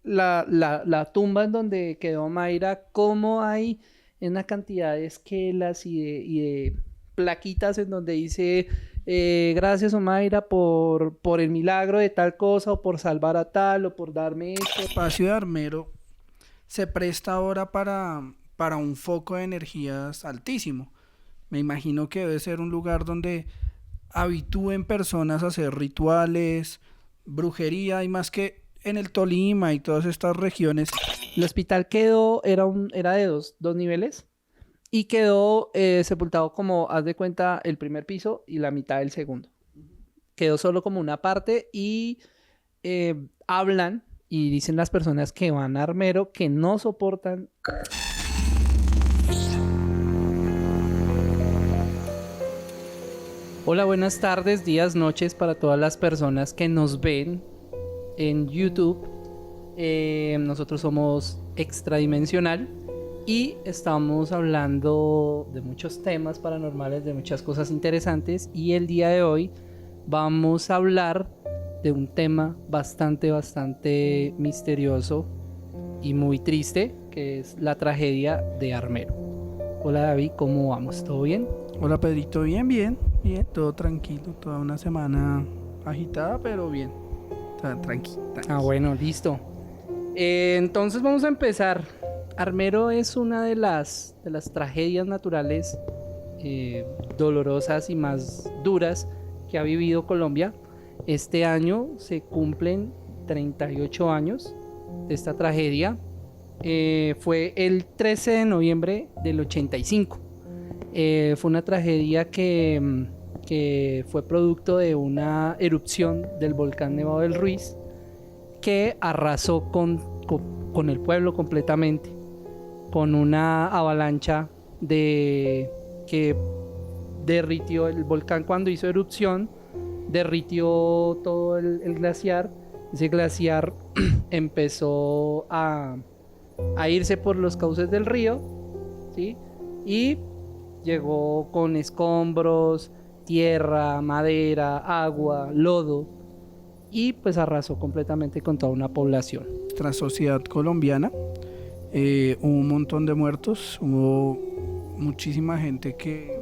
la tumba en donde quedó Mayra, cómo hay una cantidad de esquelas y de plaquitas en donde dice gracias Omaira por el milagro de tal cosa o por salvar a tal o por darme esto. El espacio de Armero se presta ahora para un foco de energías altísimo. Me imagino que debe ser un lugar donde habitúen personas a hacer rituales, brujería y más que en el Tolima y todas estas regiones. El hospital quedó, era de dos niveles y quedó sepultado como, haz de cuenta, el primer piso y la mitad del segundo. Quedó solo como una parte y hablan y dicen las personas que van a Armero que no soportan. Hola, buenas tardes, días, noches para todas las personas que nos ven en YouTube. Nosotros somos Extradimensional y estamos hablando de muchos temas paranormales, de muchas cosas interesantes, y el día de hoy vamos a hablar de un tema bastante misterioso y muy triste, que es la tragedia de Armero. Hola David, ¿cómo vamos? ¿Todo bien? Hola Pedrito, bien, todo tranquilo, toda una semana agitada, pero bien, tranqui. Ah, bueno, listo. Entonces vamos a empezar. Armero es una de las tragedias naturales dolorosas y más duras que ha vivido Colombia. Este año se cumplen 38 años de esta tragedia. Fue el 13 de noviembre del 85. Fue una tragedia que fue producto de una erupción del volcán Nevado del Ruiz que arrasó con el pueblo completamente, con una avalancha que derritió el volcán cuando hizo erupción, derritió todo el glaciar. Ese glaciar empezó a irse por los cauces del río, ¿sí? Y llegó con escombros, tierra, madera, agua, lodo, y pues arrasó completamente con toda una población. Nuestra sociedad colombiana, hubo un montón de muertos, hubo muchísima gente que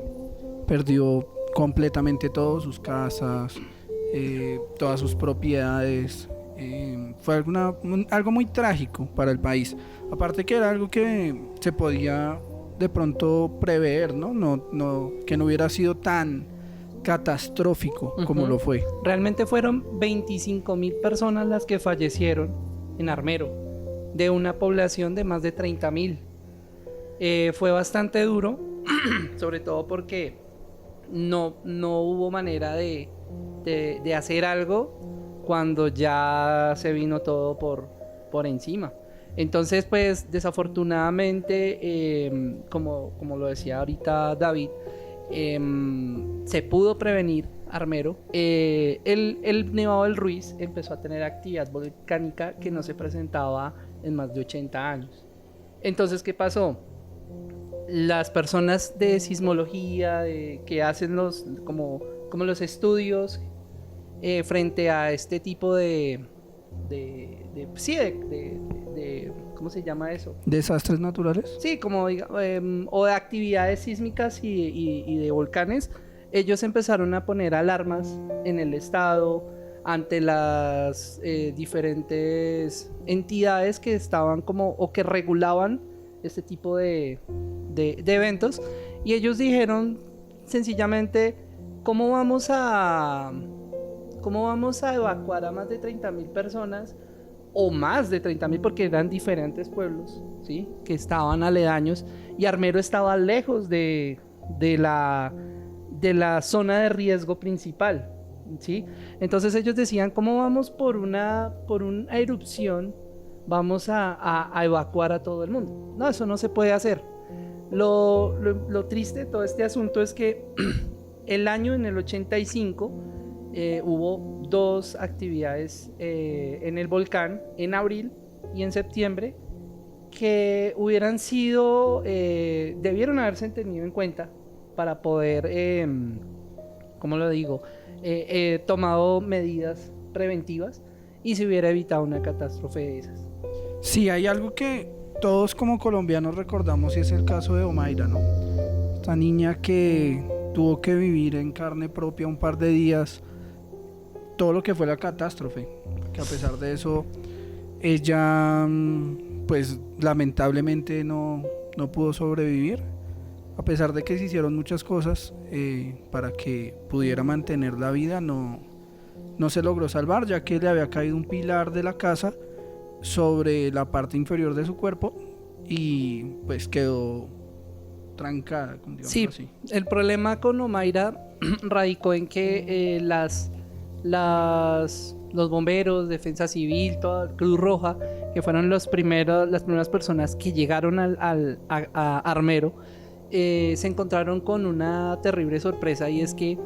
perdió completamente todo, sus casas, todas sus propiedades. Fue algo muy trágico para el país. Aparte que era algo que se podía de pronto prever, ¿no? Que no hubiera sido tan catastrófico como lo fue. Realmente fueron 25.000 personas las que fallecieron en Armero, de una población de más de 30.000. Fue bastante duro, sobre todo porque no hubo manera de hacer algo cuando ya se vino todo por encima. Entonces, pues desafortunadamente, como lo decía ahorita David, se pudo prevenir Armero. El Nevado del Ruiz empezó a tener actividad volcánica que no se presentaba en más de 80 años. Entonces, ¿qué pasó? Las personas de sismología que hacen como los estudios frente a este tipo de ¿cómo se llama eso? ¿Desastres naturales? Sí, como o de actividades sísmicas y de volcanes. Ellos empezaron a poner alarmas en el estado ante las diferentes entidades que estaban o que regulaban este tipo de eventos, y ellos dijeron sencillamente ¿cómo vamos a evacuar a más de 30.000 personas o más de 30.000, porque eran diferentes pueblos, ¿sí? Que estaban aledaños, y Armero estaba lejos de la zona de riesgo principal, ¿sí? Entonces ellos decían, ¿cómo vamos por una erupción vamos a evacuar a todo el mundo? No, eso no se puede hacer. Lo triste de todo este asunto es que en el 85 hubo dos actividades en el volcán, en abril y en septiembre, que hubieran sido, debieron haberse tenido en cuenta para poder, ¿cómo lo digo? Tomado medidas preventivas y se hubiera evitado una catástrofe de esas. Sí, hay algo que todos como colombianos recordamos y es el caso de Omaira, ¿no? Esta niña que tuvo que vivir en carne propia un par de días todo lo que fue la catástrofe, que a pesar de eso ella pues lamentablemente no pudo sobrevivir, a pesar de que se hicieron muchas cosas para que pudiera mantener la vida, no se logró salvar, ya que le había caído un pilar de la casa sobre la parte inferior de su cuerpo y pues quedó trancada, digámoslo Sí, así. el problema con Omaira radicó en que los bomberos, Defensa Civil, toda Cruz Roja, que fueron las primeras personas que llegaron a Armero, se encontraron con una terrible sorpresa, y es que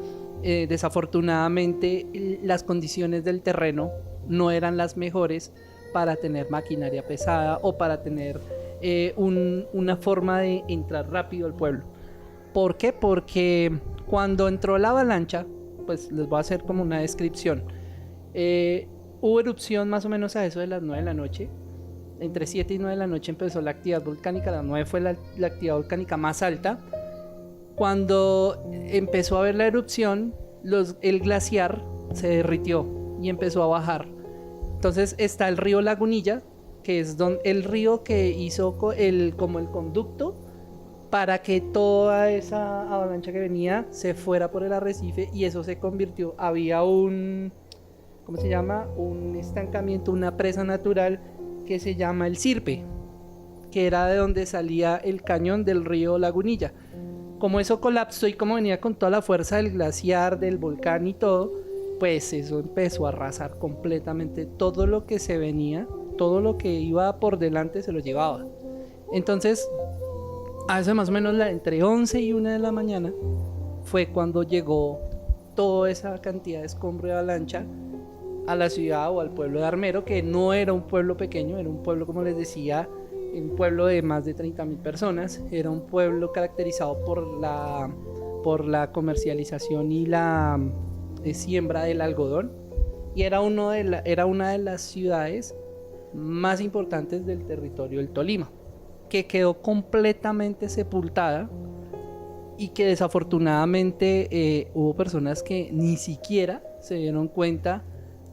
desafortunadamente las condiciones del terreno no eran las mejores para tener maquinaria pesada o para tener una forma de entrar rápido al pueblo. ¿Por qué? Porque cuando entró la avalancha, pues les voy a hacer como una descripción. Hubo erupción más o menos a eso de las 9 de la noche. Entre 7 y 9 de la noche empezó la actividad volcánica. La 9 fue la actividad volcánica más alta. Cuando empezó a haber la erupción, el glaciar se derritió y empezó a bajar. Entonces está el río Lagunilla, que es el río que hizo como el conducto para que toda esa avalancha que venía se fuera por el arrecife, y eso se convirtió, había ¿cómo se llama? Un estancamiento, una presa natural que se llama el Sirpe, que era de donde salía el cañón del río Lagunilla. Como eso colapsó y como venía con toda la fuerza del glaciar, del volcán y todo, pues eso empezó a arrasar completamente todo lo que se venía, todo lo que iba por delante se lo llevaba. Entonces, hace más o menos entre 11 y 1 de la mañana fue cuando llegó toda esa cantidad de escombro de avalancha a la ciudad o al pueblo de Armero, que no era un pueblo pequeño, era un pueblo, como les decía, un pueblo de más de 30,000 personas. Era un pueblo caracterizado por la comercialización y la siembra del algodón, y era una de las ciudades más importantes del territorio del Tolima, que quedó completamente sepultada y que desafortunadamente hubo personas que ni siquiera se dieron cuenta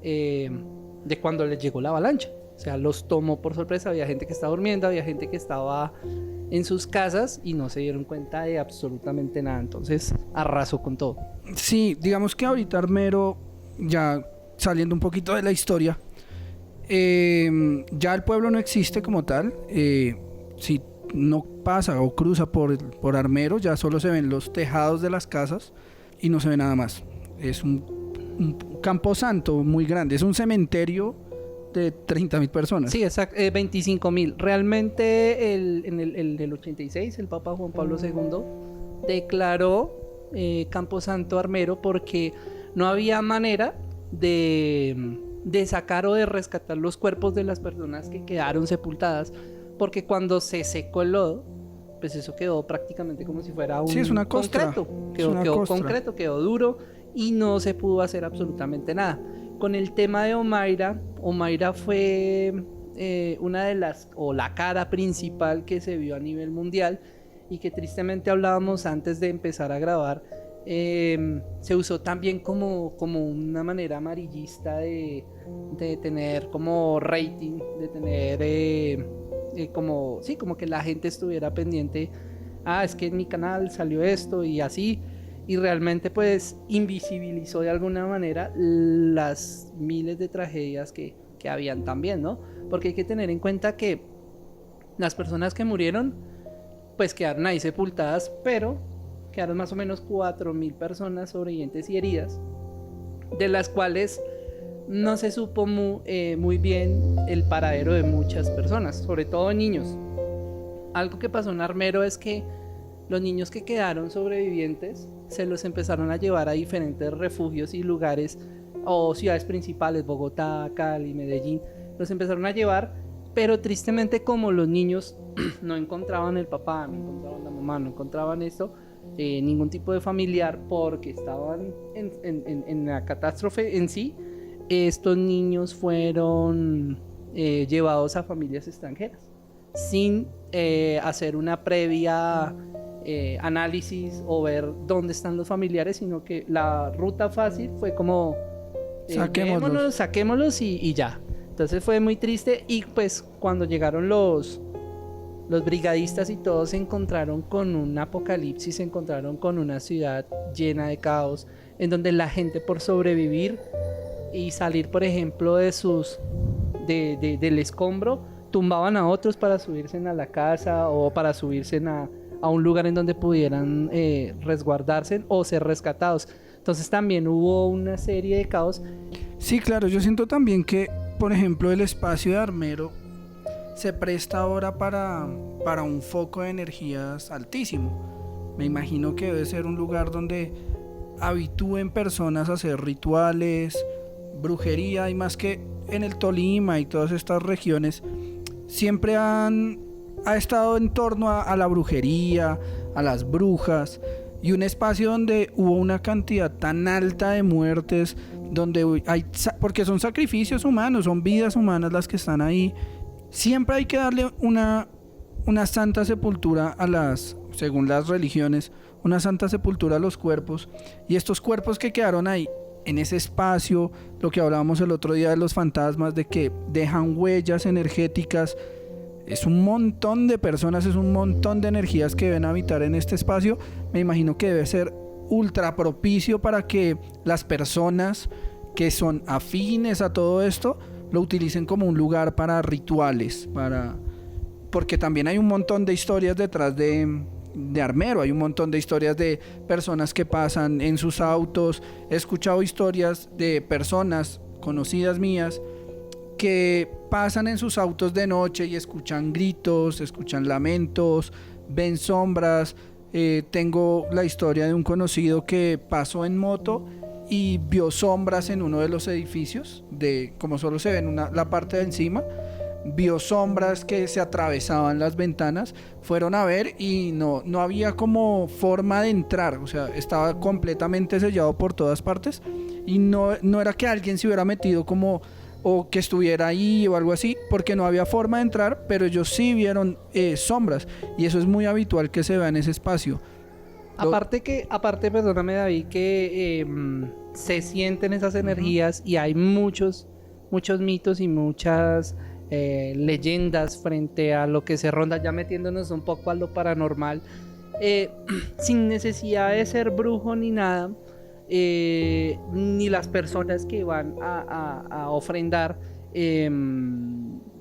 de cuando les llegó la avalancha. O sea, los tomó por sorpresa. Había gente que estaba durmiendo, había gente que estaba en sus casas y no se dieron cuenta de absolutamente nada. Entonces arrasó con todo. Sí, digamos que ahorita Armero, ya saliendo un poquito de la historia, ya el pueblo no existe como tal. Si no pasa o cruza por Armero, ya solo se ven los tejados de las casas y no se ve nada más. Es un camposanto muy grande, es un cementerio de 30,000 personas. Sí, exacto, 25,000. Realmente en el 86 el Papa Juan Pablo II declaró Camposanto Armero porque no había manera de sacar o de rescatar los cuerpos de las personas que quedaron sepultadas, porque cuando se secó el lodo, pues eso quedó prácticamente como si fuera un es una costra. concreto. Quedó Concreto, quedó duro y no se pudo hacer absolutamente nada. Con el tema de Omaira fue una de la cara principal que se vio a nivel mundial, y que tristemente hablábamos antes de empezar a grabar. Se usó también como una manera amarillista de tener como rating, de tener como que la gente estuviera pendiente. Es que en mi canal salió esto y así. Y realmente pues invisibilizó de alguna manera las miles de tragedias que habían también, ¿no? Porque hay que tener en cuenta que las personas que murieron pues quedaron ahí sepultadas, pero quedaron más o menos 4,000 personas sobrevivientes y heridas, de las cuales no se supo muy bien el paradero de muchas personas, sobre todo niños. Algo que pasó en Armero es que los niños que quedaron sobrevivientes se los empezaron a llevar a diferentes refugios y lugares o ciudades principales, Bogotá, Cali, Medellín. Los empezaron a llevar, pero tristemente como los niños no encontraban el papá, no encontraban la mamá, no encontraban esto, ningún tipo de familiar, porque estaban en la catástrofe en sí, estos niños fueron llevados a familias extranjeras, sin hacer una previa análisis o ver dónde están los familiares, sino que la ruta fácil fue como saquémoslos y ya. Entonces fue muy triste, y pues cuando llegaron los brigadistas y todos se encontraron con un apocalipsis, se encontraron con una ciudad llena de caos, en donde la gente, por sobrevivir y salir, por ejemplo, del escombro, tumbaban a otros para subirse a la casa o para subirse a un lugar en donde pudieran resguardarse o ser rescatados. Entonces también hubo una serie de caos. Sí, claro, yo siento también que, por ejemplo, el espacio de Armero se presta ahora para un foco de energías altísimo. Me imagino que debe ser un lugar donde habitúen personas a hacer rituales, brujería, y más que en el Tolima y todas estas regiones siempre ha estado en torno a la brujería, a las brujas, y un espacio donde hubo una cantidad tan alta de muertes, donde porque son sacrificios humanos, son vidas humanas las que están ahí. Siempre hay que darle una santa sepultura según las religiones, una santa sepultura a los cuerpos, y estos cuerpos que quedaron ahí en ese espacio, lo que hablábamos el otro día de los fantasmas, de que dejan huellas energéticas. Es un montón de personas, es un montón de energías que deben habitar en este espacio. Me imagino que debe ser ultra propicio para que las personas que son afines a todo esto lo utilicen como un lugar para rituales, porque también hay un montón de historias detrás de Armero, hay un montón de historias de personas que pasan en sus autos. He escuchado historias de personas conocidas mías que pasan en sus autos de noche y escuchan gritos, escuchan lamentos, ven sombras. Tengo la historia de un conocido que pasó en moto y vio sombras en uno de los edificios, como solo se ve la parte de encima, vio sombras que se atravesaban las ventanas. Fueron a ver y no había como forma de entrar, o sea, estaba completamente sellado por todas partes, y no era que alguien se hubiera metido como, o que estuviera ahí o algo así, porque no había forma de entrar, pero ellos sí vieron sombras, y eso es muy habitual que se vea en ese espacio. Aparte, perdóname, David, que se sienten esas energías, y hay muchos mitos y muchas leyendas frente a lo que se ronda, ya metiéndonos un poco a lo paranormal, sin necesidad de ser brujo ni nada, ni las personas que van a ofrendar,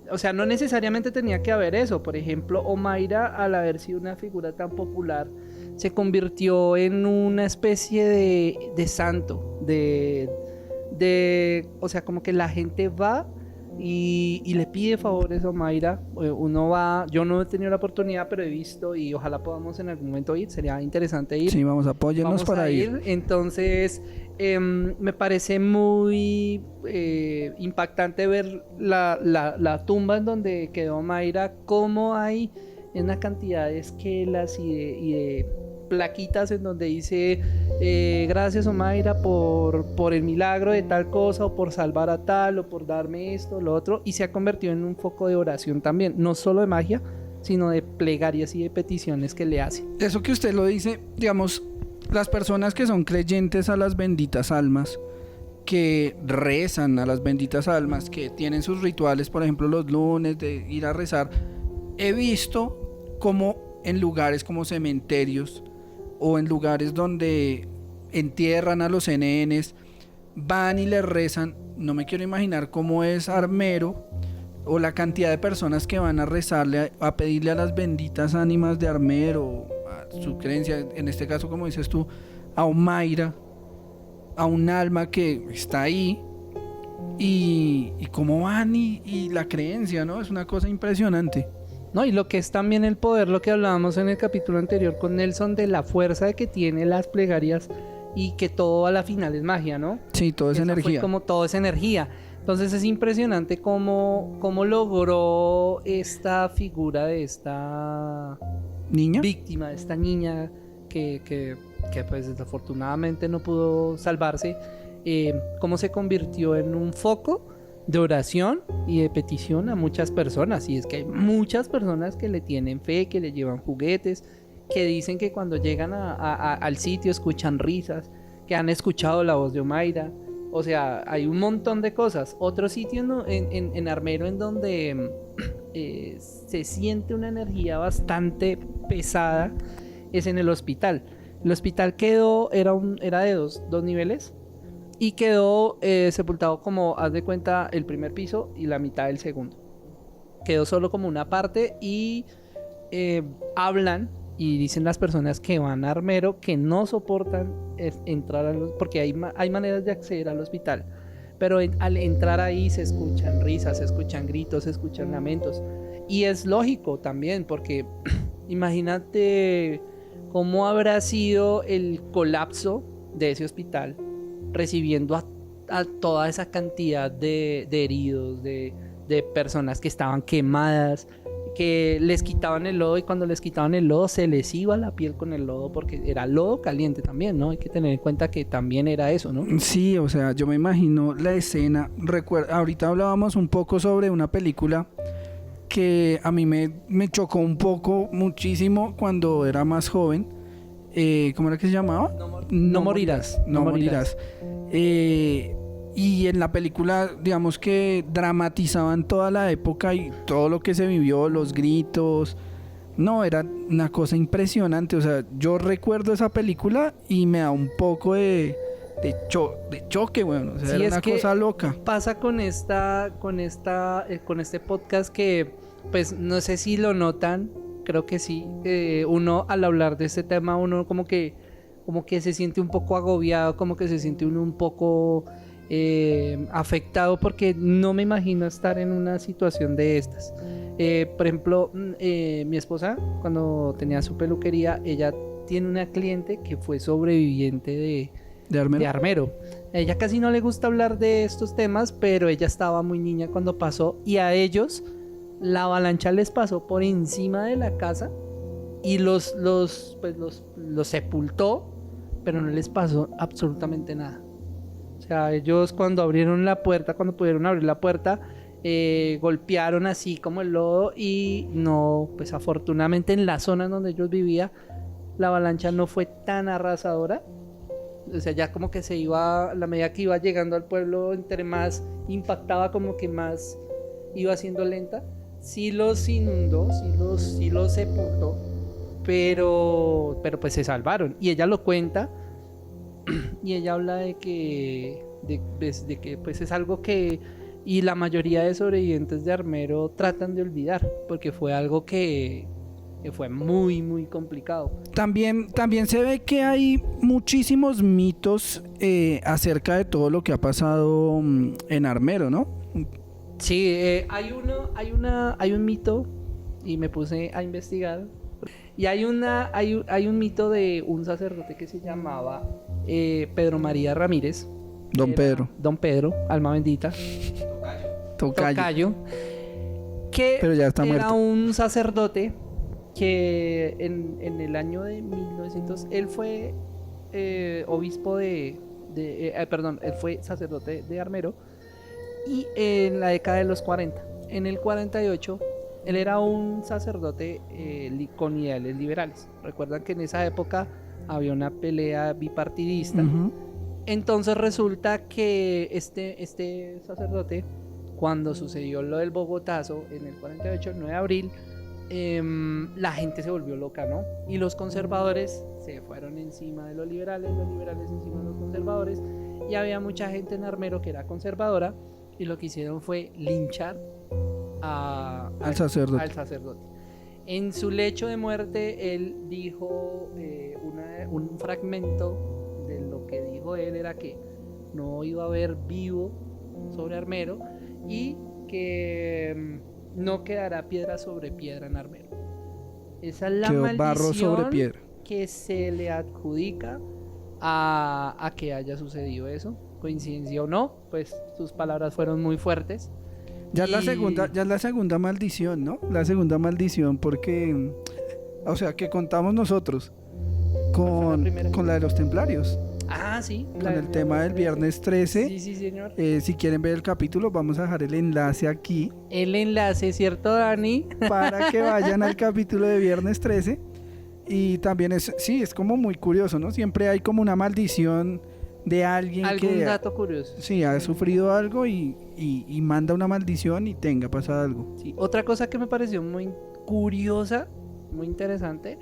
o sea, no necesariamente tenía que haber eso. Por ejemplo, Omaira, al haber sido una figura tan popular, se convirtió en una especie de santo, o sea, como que la gente va y le pide favores a Omaira. Uno va, yo no he tenido la oportunidad, pero he visto, y ojalá podamos en algún momento ir, sería interesante ir. Sí, apóyennos para ir. Entonces, me parece muy impactante ver la tumba en donde quedó Omaira, cómo hay una cantidad de esquelas y de plaquitas en donde dice gracias Omaira por el milagro de tal cosa, o por salvar a tal, o por darme esto, lo otro, y se ha convertido en un foco de oración también, no solo de magia, sino de plegarias y de peticiones que le hacen. Eso que usted lo dice, digamos, las personas que son creyentes a las benditas almas, que rezan a las benditas almas, que tienen sus rituales, por ejemplo los lunes de ir a rezar, he visto como en lugares como cementerios o en lugares donde entierran a los NNs, van y les rezan. No me quiero imaginar cómo es Armero, o la cantidad de personas que van a rezarle, a pedirle a las benditas ánimas de Armero, a su creencia, en este caso, como dices tú, a Omaira, a un alma que está ahí, y cómo van y la creencia, ¿no? Es una cosa impresionante. No, y lo que es también el poder, lo que hablábamos en el capítulo anterior con Nelson, de la fuerza que tiene las plegarias, y que todo a la final es magia, ¿no? Sí, todo es energía. Como todo es energía. Entonces es impresionante cómo logró esta figura de esta niña, víctima, de esta niña que pues desafortunadamente no pudo salvarse, cómo se convirtió en un foco de oración y de petición a muchas personas. Y es que hay muchas personas que le tienen fe, que le llevan juguetes, que dicen que cuando llegan al sitio escuchan risas, que han escuchado la voz de Omaira. O sea, hay un montón de cosas. Otro sitio en Armero en donde se siente una energía bastante pesada es en el hospital. El hospital era de dos niveles y quedó sepultado como, haz de cuenta, el primer piso y la mitad del segundo. Quedó solo como una parte y hablan y dicen las personas que van a Armero que no soportan entrar porque hay maneras de acceder al hospital, pero al entrar ahí se escuchan risas, se escuchan gritos, se escuchan lamentos. Y es lógico también, porque imagínate cómo habrá sido el colapso de ese hospital recibiendo a toda esa cantidad de heridos, de personas que estaban quemadas, que les quitaban el lodo, y cuando les quitaban el lodo se les iba la piel con el lodo porque era lodo caliente también, ¿no? Hay que tener en cuenta que también era eso, ¿no? Sí, o sea, yo me imagino la escena. Ahorita hablábamos un poco sobre una película que a mí me chocó muchísimo cuando era más joven. ¿Cómo era que se llamaba? No morirás. No morirás. Y en la película, digamos que dramatizaban toda la época y todo lo que se vivió, los gritos. No, era una cosa impresionante. O sea, yo recuerdo esa película y me da un poco de choque, bueno. O sea, sí, era una cosa loca. Pasa con este podcast que, pues, no sé si lo notan, creo que sí. Uno, al hablar de este tema, uno como que se siente un poco agobiado, como que se siente uno un poco afectado, porque no me imagino estar en una situación de estas. Por ejemplo, mi esposa, cuando tenía su peluquería, ella tiene una cliente que fue sobreviviente de Armero. A ella casi no le gusta hablar de estos temas, pero ella estaba muy niña cuando pasó, y a ellos la avalancha les pasó por encima de la casa y los sepultó, pero no les pasó absolutamente nada. O sea, ellos cuando pudieron abrir la puerta, golpearon así como el lodo, y no, pues afortunadamente en la zona en donde ellos vivían, la avalancha no fue tan arrasadora. O sea, ya como que se iba, a la medida que iba llegando al pueblo, entre más impactaba, como que más iba siendo lenta. Sí los inundó, sí los sepultó, pero pues se salvaron. Y ella lo cuenta. Y ella habla de que pues es algo que, y la mayoría de sobrevivientes de Armero tratan de olvidar, porque fue algo que fue muy, muy complicado. También se ve que hay muchísimos mitos acerca de todo lo que ha pasado en Armero, ¿no? Sí, hay un mito, y me puse a investigar. Y hay un mito de un sacerdote que se llamaba Pedro María Ramírez. Don Pedro, alma bendita. Tocayo. Que pero ya está era muerto. un sacerdote que en el año de 1900, él fue obispo él fue sacerdote de Armero, y en la década de los 40, en el 48, él era un sacerdote con ideales liberales. Recuerdan que en esa época había una pelea bipartidista. Uh-huh. Entonces resulta que este sacerdote, cuando sucedió lo del Bogotazo en el 48, el 9 de abril, la gente se volvió loca, ¿no? Y los conservadores se fueron encima de los liberales encima de los conservadores, y había mucha gente en Armero que era conservadora, y lo que hicieron fue linchar al sacerdote. En su lecho de muerte, él dijo un fragmento de lo que dijo él, era que no iba a haber vivo sobre Armero, y que no quedará piedra sobre piedra en Armero. Esa es la maldición, barro sobre piedra, que se le adjudica a que haya sucedido eso. Coincidencia o no, pues sus palabras fueron muy fuertes. Ya es la segunda maldición, ¿no? La segunda maldición, porque, o sea, que contamos nosotros con la de los templarios. Ah, sí. con el tema del viernes 13. Sí, sí, señor. Si quieren ver el capítulo, vamos a dejar el enlace aquí El enlace, ¿cierto, Dani? para que vayan al capítulo de viernes 13. Y también es como muy curioso, ¿no? Siempre hay como una maldición de alguien Algún que dato curioso. sí, ha sufrido algo y manda una maldición y pasa algo. Sí. Otra cosa que me pareció muy curiosa, muy interesante,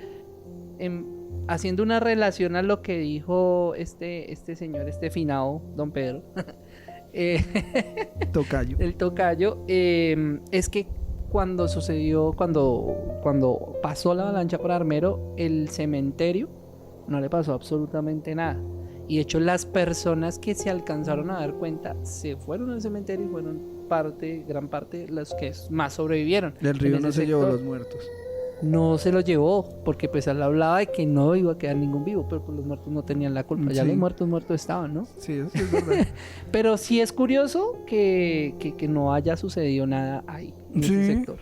haciendo una relación a lo que dijo este señor, este finado, don Pedro, Tocayo. el tocayo, es que cuando sucedió, cuando pasó la avalancha por Armero, el cementerio no le pasó absolutamente nada. Y de hecho las personas que se alcanzaron a dar cuenta se fueron al cementerio y fueron gran parte los que más sobrevivieron. El río en no ese se llevó sector. los muertos. No se los llevó, porque pues él hablaba de que no iba a quedar ningún vivo, pero pues los muertos no tenían la culpa. Ya Sí. los muertos estaban, ¿no? Sí, eso sí es verdad. Pero sí es curioso que no haya sucedido nada ahí, en Sí. ese sector.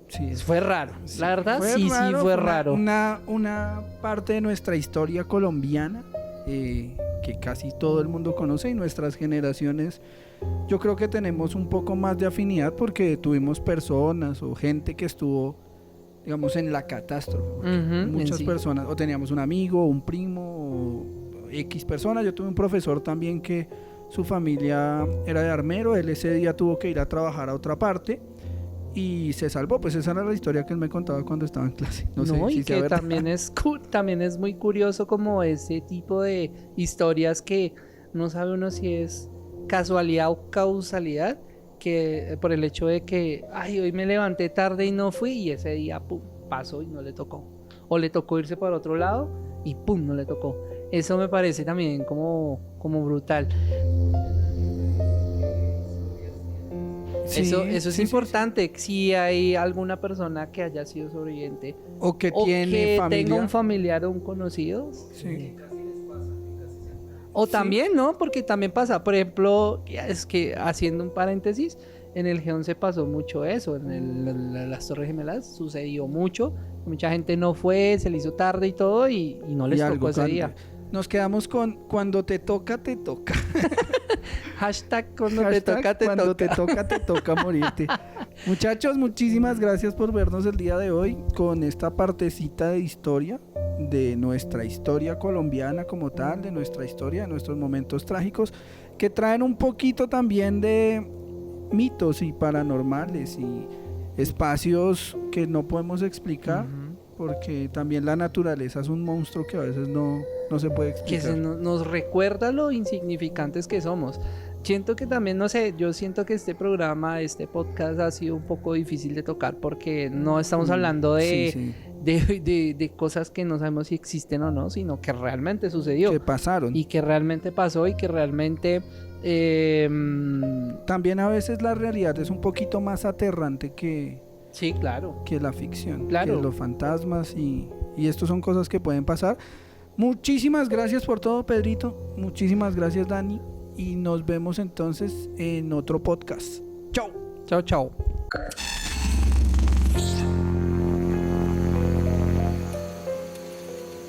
Sí, Fue raro. La verdad, sí fue raro. Una parte de nuestra historia colombiana que casi todo el mundo conoce y nuestras generaciones, yo creo que tenemos un poco más de afinidad porque tuvimos personas o gente que estuvo, digamos, en la catástrofe. Ujú, Muchas sí. personas, o teníamos un amigo, un primo, o X personas. Yo tuve un profesor también que su familia era de Armero, él ese día tuvo que ir a trabajar a otra parte y se salvó. Pues esa era la historia que él me contaba cuando estaba en clase. No sé Y si sea que verdad. también es muy curioso como ese tipo de historias que no sabe uno si es casualidad o causalidad, que por el hecho de que, ay, hoy me levanté tarde y no fui, y ese día, pum, pasó y no le tocó. O le tocó irse para otro lado y pum, no le tocó. Eso me parece también como brutal. Sí, Eso es sí, importante. Si hay alguna persona que haya sido sobreviviente O que o tiene que familia. tenga un familiar o un conocido. Sí. O Sí. también, ¿no? Porque también pasa, por ejemplo, es que haciendo un paréntesis, en el G11 pasó mucho eso, las Torres Gemelas sucedió mucho, mucha gente no fue, se le hizo tarde y todo y no les Y tocó algo, ese día. Nos quedamos con cuando te toca, te toca. Hashtag cuando Hashtag cuando te toca. te toca morirte. Muchachos, muchísimas gracias por vernos el día de hoy con esta partecita de historia, de nuestra historia colombiana como tal, de nuestra historia, de nuestros momentos trágicos, que traen un poquito también de mitos y paranormales y espacios que no podemos explicar, porque también la naturaleza es un monstruo que a veces no se puede Que explicar. nos recuerda lo insignificantes que somos. Siento que también, no sé, yo siento que este programa, este podcast ha sido un poco difícil de tocar porque no estamos hablando Sí, sí. de cosas que no sabemos si existen o no, sino que realmente sucedió Que pasaron. y que realmente pasó y que realmente También a veces la realidad es un poquito más aterrante que sí, claro. la ficción, Claro. que los fantasmas y estos son cosas que pueden pasar. Muchísimas gracias por todo, Pedrito. Muchísimas gracias, Dani. Y nos vemos entonces en otro podcast. Chao. Chao, chao.